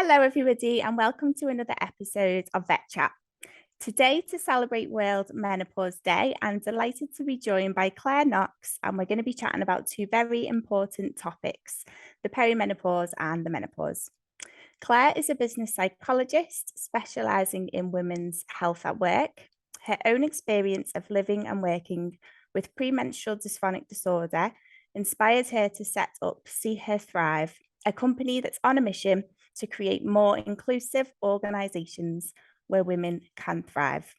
Hello, everybody, and welcome to another episode of VETchat. Today, to celebrate World Menopause Day, I'm delighted to be joined by Clare Knox, and we're going to be chatting about two very important topics, the perimenopause and the menopause. Clare is a business psychologist specialising in women's health at work. Her own experience of living and working with premenstrual dysphoric disorder inspired her to set up See Her Thrive, a company that's on a mission to create more inclusive organisations where women can thrive.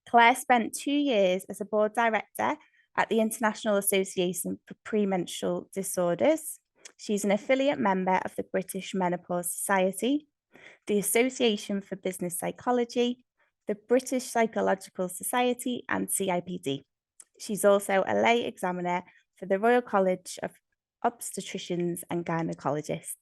Clare spent 2 years as a board director at the International Association for Premenstrual Disorders. She's an affiliate member of the British Menopause Society, the Association for Business Psychology, the British Psychological Society, and CIPD. She's also a lay examiner for the Royal College of Obstetricians and Gynecologists.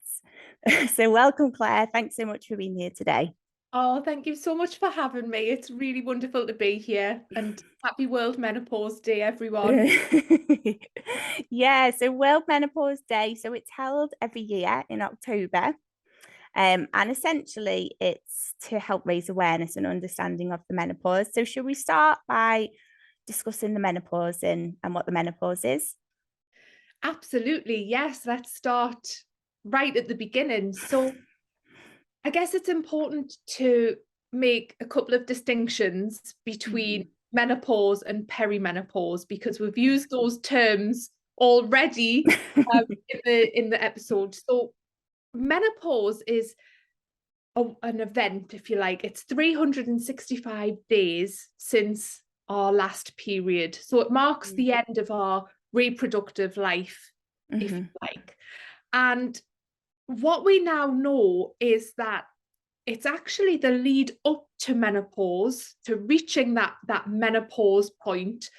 So welcome, Clare. Thanks so much for being here today. Oh, thank you so much for having me. It's really wonderful to be here, and happy World Menopause Day, everyone. Yeah, so World Menopause Day. So it's held every year in October. And essentially it's to help raise awareness and understanding of the menopause. So should we start by discussing the menopause and what the menopause is? Absolutely, yes. Let's start right at the beginning. So I guess it's important to make a couple of distinctions between menopause and perimenopause, because we've used those terms already in the episode. So menopause is an event, if you like. It's 365 days since our last period. So it marks the end of our reproductive life, if you like. And what we now know is that it's actually the lead up to menopause, to reaching that menopause point,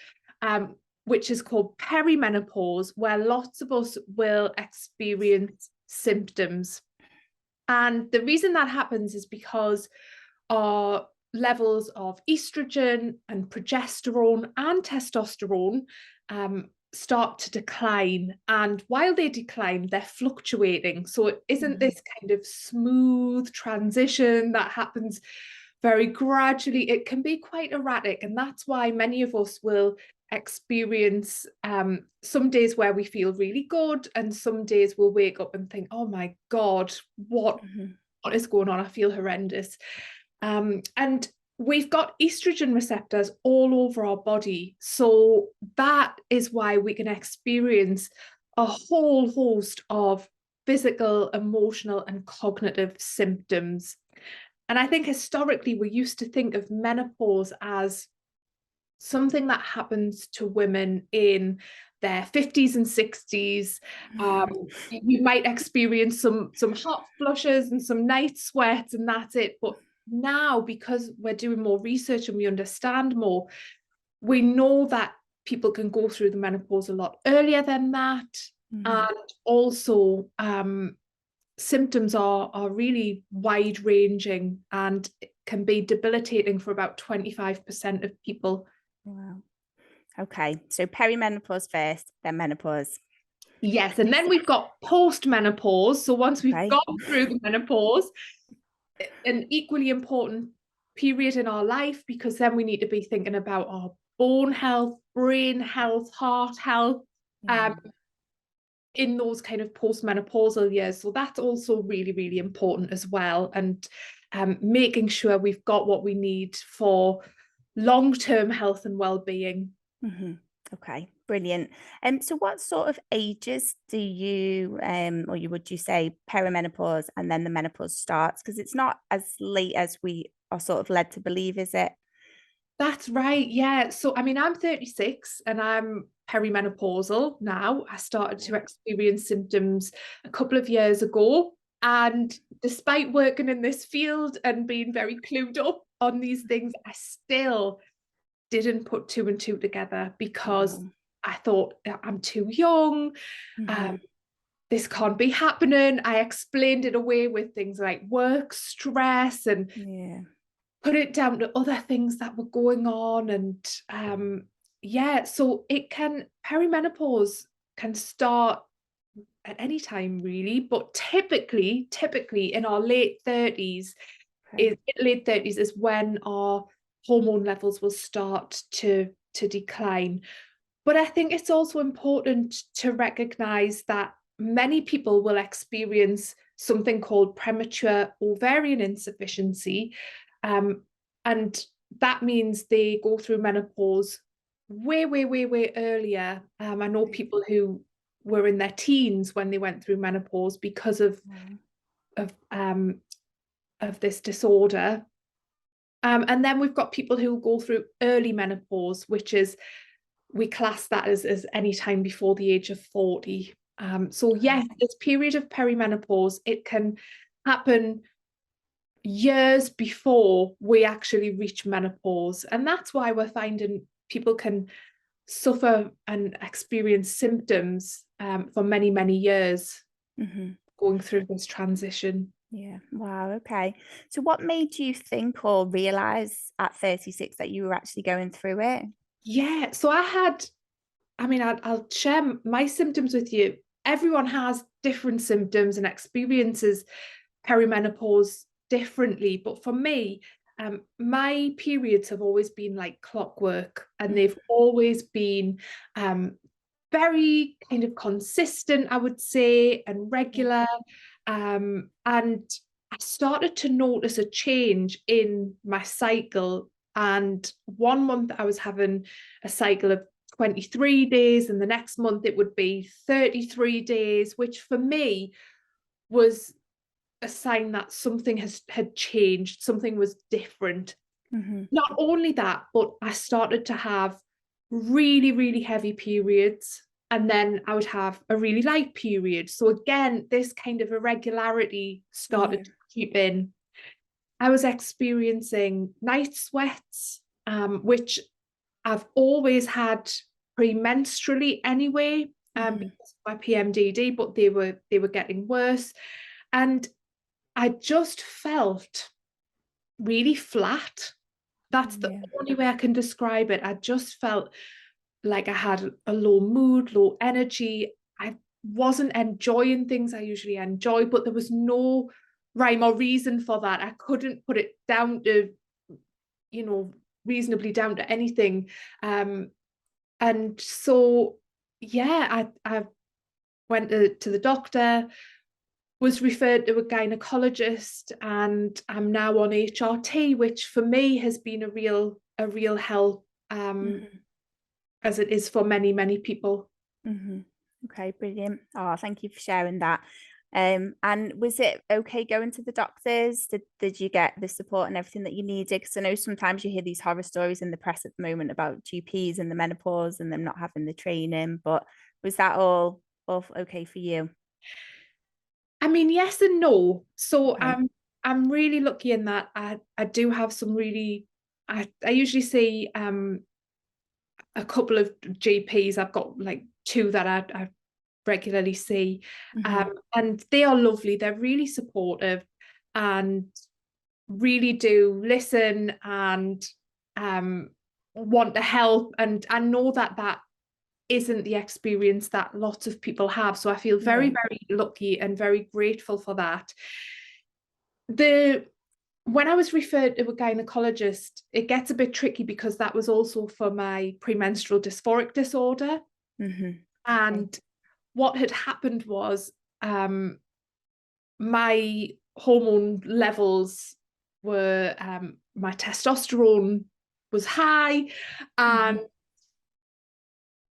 which is called perimenopause, where lots of us will experience symptoms. And the reason that happens is because our levels of estrogen and progesterone and testosterone start to decline. And while they decline, they're fluctuating. So it isn't this kind of smooth transition that happens very gradually. It can be quite erratic. And that's why many of us will experience some days where we feel really good, and some days we'll wake up and think, oh my God, what is going on? I feel horrendous. And we've got estrogen receptors all over our body. So that is why we can experience a whole host of physical, emotional, and cognitive symptoms. And I think historically we used to think of menopause as something that happens to women in their 50s and 60s. You might experience some hot flushes and some night sweats, and that's it. But now, because we're doing more research and we understand more, we know that people can go through the menopause a lot earlier than that. And also symptoms are really wide ranging and can be debilitating for about 25% of people. Wow. Okay, so perimenopause first, then menopause. Yes, and then we've got post-menopause. So once we've gone through the menopause, an equally important period in our life, because then we need to be thinking about our bone health, brain health, heart health, in those kind of post-menopausal years. So that's also really, really important as well. And making sure we've got what we need for long-term health and well-being. Okay, brilliant. So what sort of ages do you would you say perimenopause and then the menopause starts? Because it's not as late as we are sort of led to believe, is it? That's right, yeah. So I mean, I'm 36 and I'm perimenopausal now. I started to experience symptoms a couple of years ago. And despite working in this field and being very clued up on these things, I still didn't put two and two together, because I thought, I'm too young. This can't be happening. I explained it away with things like work stress and put it down to other things that were going on. And so perimenopause can start at any time really, but typically in our late 30s, is when our hormone levels will start to decline. But I think it's also important to recognize that many people will experience something called premature ovarian insufficiency. And that means they go through menopause way earlier. I know people who were in their teens when they went through menopause because of this disorder. And then we've got people who go through early menopause, which is, we class that as any time before the age of 40. So yes, this period of perimenopause, it can happen years before we actually reach menopause. And that's why we're finding people can suffer and experience symptoms for many years going through this transition. Yeah. Wow. Okay. So what made you think or realize at 36 that you were actually going through it? Yeah. So I'll share my symptoms with you. Everyone has different symptoms and experiences perimenopause differently. But for me, my periods have always been like clockwork, and they've always been very kind of consistent, I would say, and regular. And I started to notice a change in my cycle. And 1 month I was having a cycle of 23 days, and the next month it would be 33 days, which for me was a sign that something had changed, something was different. Not only that, but I started to have really heavy periods, and then I would have a really light period. So again, this kind of irregularity started to creep in. I was experiencing night sweats, which I've always had premenstrually anyway, because of my PMDD, but they were getting worse. And I just felt really flat. That's the only way I can describe it. I just felt like I had a low mood, low energy. I wasn't enjoying things I usually enjoy, but there was no rhyme or reason for that. I couldn't put it down to, reasonably down to anything. And so, yeah, I went to the doctor, was referred to a gynecologist, and I'm now on HRT, which for me has been a real help, as it is for many people. Okay, brilliant. Oh, thank you for sharing that. And was it okay going to the doctors? Did you get the support and everything that you needed? Because I know sometimes you hear these horror stories in the press at the moment about GPs and the menopause and them not having the training, but was that all okay for you? I mean, yes and no. So Okay. I'm really lucky in that I do have some really, I usually see a couple of GPs. I've got like two that I regularly see, and they are lovely. They're really supportive and really do listen and want to help. And I know that isn't the experience that lots of people have. So I feel very lucky and very grateful for that. When I was referred to a gynecologist, it gets a bit tricky because that was also for my premenstrual dysphoric disorder. And what had happened was my hormone levels were, my testosterone was high, and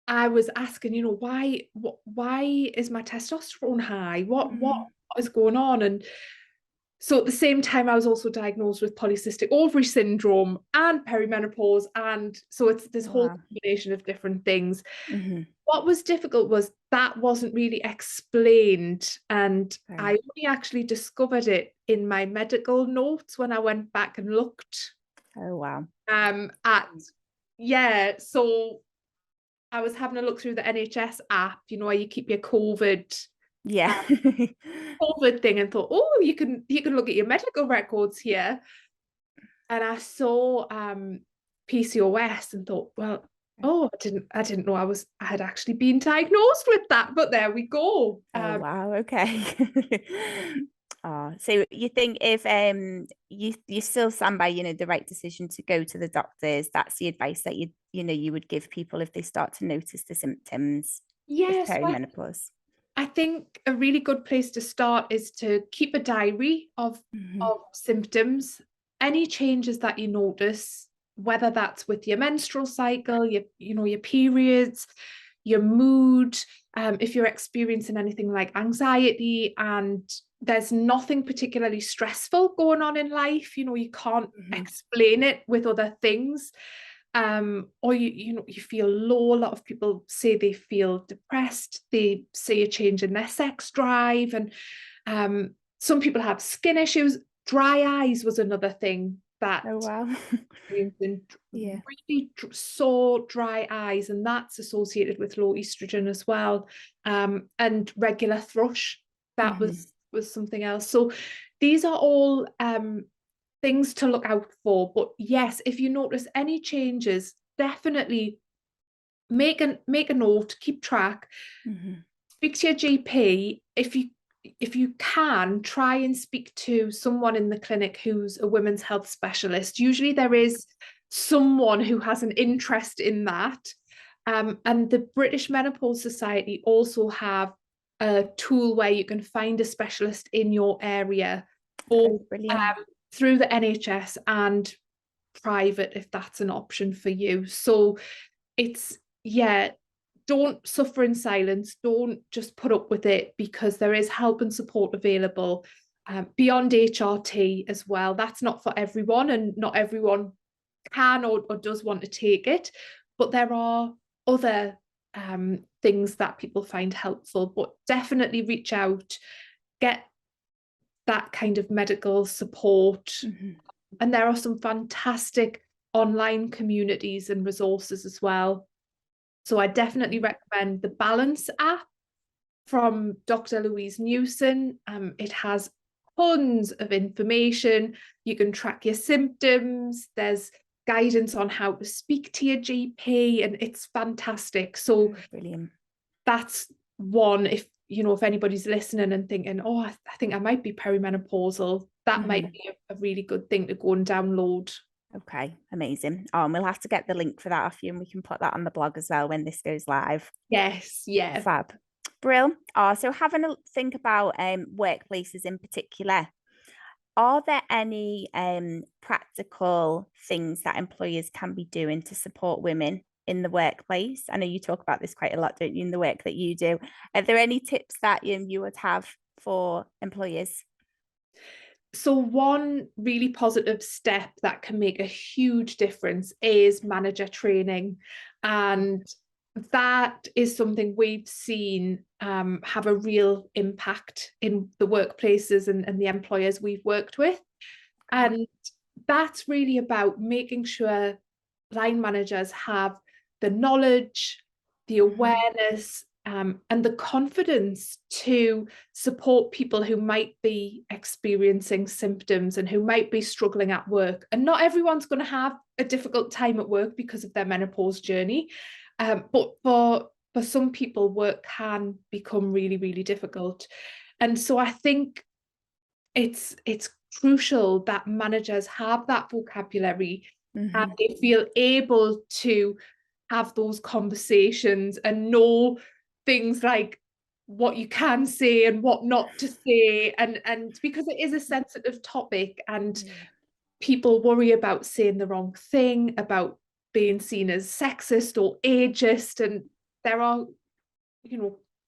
I was asking, why is my testosterone high? What is going on? And so at the same time, I was also diagnosed with polycystic ovary syndrome and perimenopause. And so it's this whole combination of different things. What was difficult was that wasn't really explained. And I only actually discovered it in my medical notes when I went back and looked. Oh, wow. So I was having a look through the NHS app, where you keep your COVID thing, and thought, oh, you can look at your medical records here. And I saw PCOS and thought, well, oh, I didn't know I had actually been diagnosed with that, but there we go. Oh wow, okay. Oh, so you think if you still stand by, the right decision to go to the doctors, that's the advice that you would give people if they start to notice the symptoms of Yes, perimenopause? I think a really good place to start is to keep a diary Mhm. of symptoms, any changes that you notice, whether that's with your menstrual cycle, your periods, your mood, if you're experiencing anything like anxiety and there's nothing particularly stressful going on in life, you can't Mhm. explain it with other things. Or you feel low. A lot of people say they feel depressed, they see a change in their sex drive, and some people have skin issues. Dry eyes was another thing that Oh wow. experiencing Yeah. really sore dry eyes, and that's associated with low estrogen as well. And regular thrush, that Mhm. was something else. So these are all things to look out for. But yes, if you notice any changes, definitely make a note, keep track, Mhm. speak to your GP. If you can, try and speak to someone in the clinic who's a women's health specialist. Usually there is someone who has an interest in that. And the British Menopause Society also have a tool where you can find a specialist in your area, both Oh, brilliant. through the NHS and private if that's an option for you. So it's, yeah, don't suffer in silence. Don't just put up with it, because there is help and support available beyond HRT as well. That's not for everyone, and not everyone can or does want to take it. But there are other things that people find helpful. But definitely reach out, get that kind of medical support. Mhm. And there are some fantastic online communities and resources as well. So I definitely recommend the Balance app from Dr. Louise Newson. It has tons of information. You can track your symptoms. There's guidance on how to speak to your GP, and it's fantastic. So Oh, brilliant. that's one. If anybody's listening and thinking, oh, I think I might be perimenopausal, that might Mhm. be a really good thing to go and download. Okay, amazing. And we'll have to get the link for that off you, and we can put that on the blog as well when this goes live. Yes, yeah. Fab. Brill. So having a think about workplaces in particular, are there any practical things that employers can be doing to support women in the workplace? I know you talk about this quite a lot, don't you, in the work that you do. Are there any tips that you would have for employers? So one really positive step that can make a huge difference is manager training. And that is something we've seen have a real impact in the workplaces and the employers we've worked with. And that's really about making sure line managers have the knowledge, the awareness, and the confidence to support people who might be experiencing symptoms and who might be struggling at work. And not everyone's going to have a difficult time at work because of their menopause journey. But for some people, work can become really, really difficult. And so I think it's crucial that managers have that vocabulary and Mhm. they feel able to have those conversations and know things like what you can say and what not to say, and because it is a sensitive topic and Yeah. people worry about saying the wrong thing, about being seen as sexist or ageist, and there are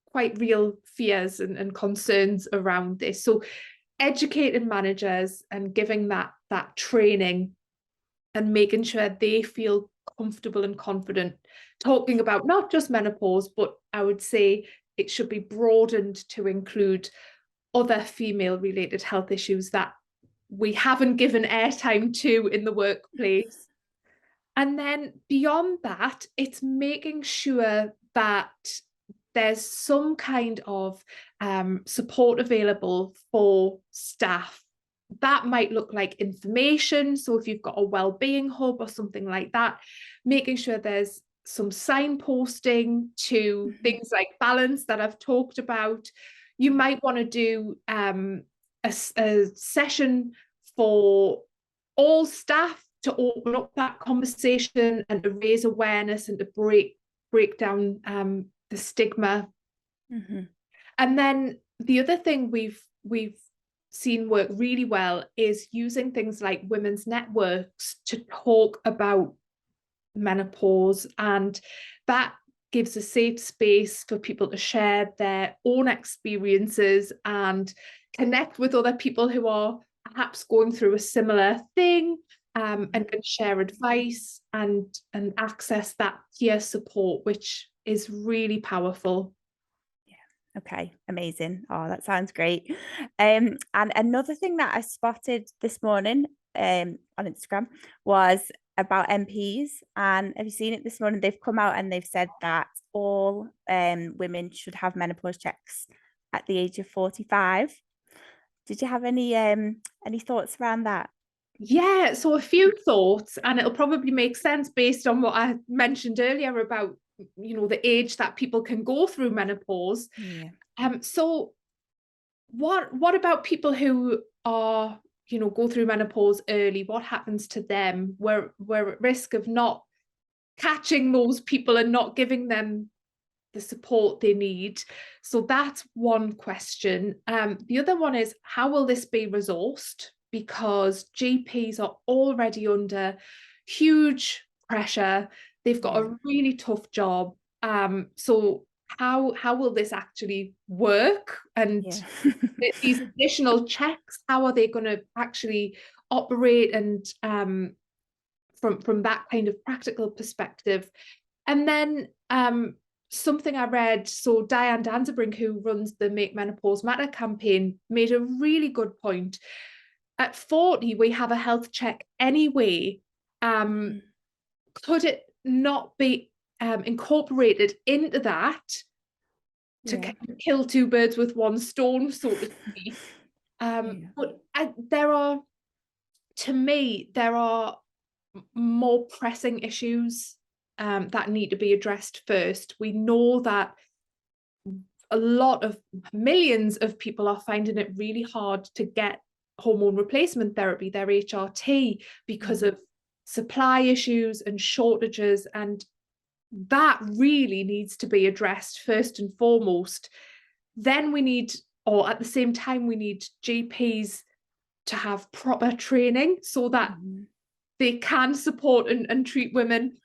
quite real fears and concerns around this. So educating managers and giving that training and making sure they feel comfortable and confident talking about not just menopause, but I would say it should be broadened to include other female related health issues that we haven't given airtime to in the workplace. And then beyond that, it's making sure that there's some kind of support available for staff. That might look like information. So if you've got a wellbeing hub or something like that, making sure there's some signposting to things like balance that I've talked about. You might want to do a session for all staff to open up that conversation and to raise awareness and to break down the stigma. And then the other thing we've seen work really well is using things like women's networks to talk about menopause, and that gives a safe space for people to share their own experiences and connect with other people who are perhaps going through a similar thing, and can share advice and access that peer support, which is really powerful. Okay, amazing. Oh, that sounds great. And another thing that I spotted this morning on Instagram was about MPs. And have you seen it this morning? They've come out and they've said that all women should have menopause checks at the age of 45. Did you have any thoughts around that? Yeah, so a few thoughts, and it'll probably make sense based on what I mentioned earlier about, you know, the age that people can go through menopause. Yeah. So what about people who are, you know, go through menopause early? What happens to them? We're at risk of not catching those people and not giving them the support they need. So that's one question. The other one is, how will this be resourced? Because GPs are already under huge pressure. They've got a really tough job. So how will this actually work? And these additional checks, how are they going to actually operate? And from that kind of practical perspective. And then something I read, so Diane Danzebrink, who runs the Make Menopause Matter campaign, made a really good point. At 40, we have a health check anyway. Could it not be incorporated into that to kill two birds with one stone, so to speak? But there are more pressing issues that need to be addressed first. We know that a lot of millions of people are finding it really hard to get hormone replacement therapy, their HRT, because of supply issues and shortages, and that really needs to be addressed first and foremost. Then we need, or at the same time, we need GPs to have proper training so that they can support and treat women.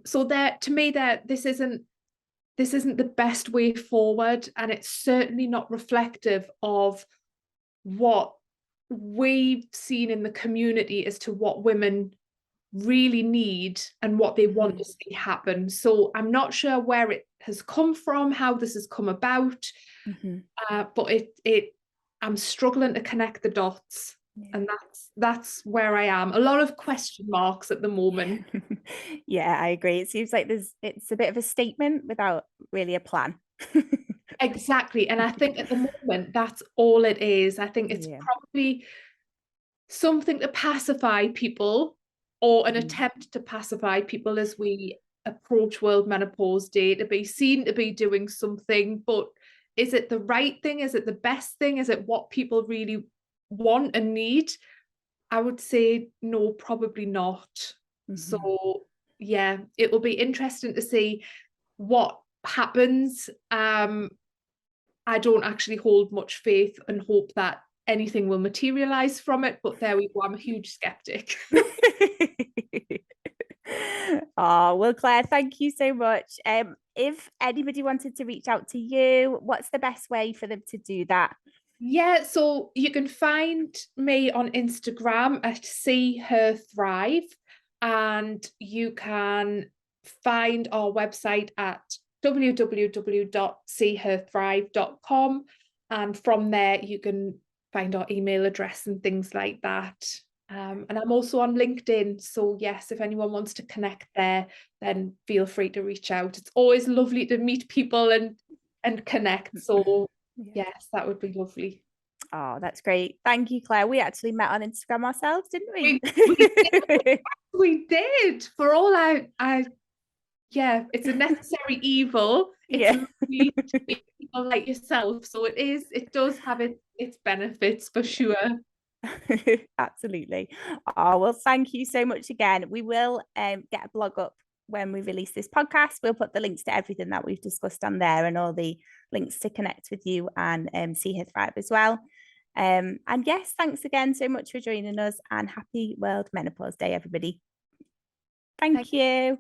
So to me, this isn't the best way forward, and it's certainly not reflective of what we've seen in the community as to what women really need and what they want to see happen. So I'm not sure where it has come from, how this has come about, but I'm struggling to connect the dots. And that's where I am. A lot of question marks at the moment. Yeah, I agree. It seems like it's a bit of a statement without really a plan. Exactly. And I think at the moment that's all it is. I think it's probably something to pacify people, or an attempt to pacify people as we approach World Menopause Day, to be seen to be doing something. But is it the right thing? Is it the best thing? Is it what people really want and need? I would say no, probably not. So yeah, it will be interesting to see what happens. I don't actually hold much faith and hope that anything will materialize from it, but there we go. I'm a huge skeptic. Oh, well, Claire, thank you so much. If anybody wanted to reach out to you, what's the best way for them to do that? Yeah, so you can find me on Instagram at See Her Thrive, and you can find our website at www.seeherthrive.com, and from there you can find our email address and things like that. And I'm also on LinkedIn, so yes, if anyone wants to connect there, then feel free to reach out. It's always lovely to meet people and connect. So yes, that would be lovely. Oh, that's great. Thank you, Claire. We actually met on Instagram ourselves, didn't we? We did. We did. For all I yeah, it's a necessary evil. It's Yeah. lovely to meet people like yourself. So it does have its benefits for sure. Absolutely. Oh, well, thank you so much again. We will get a blog up when we release this podcast. We'll put the links to everything that we've discussed on there and all the links to connect with you and see her thrive as well. And yes, thanks again so much for joining us, and happy World Menopause Day, everybody. Thank you.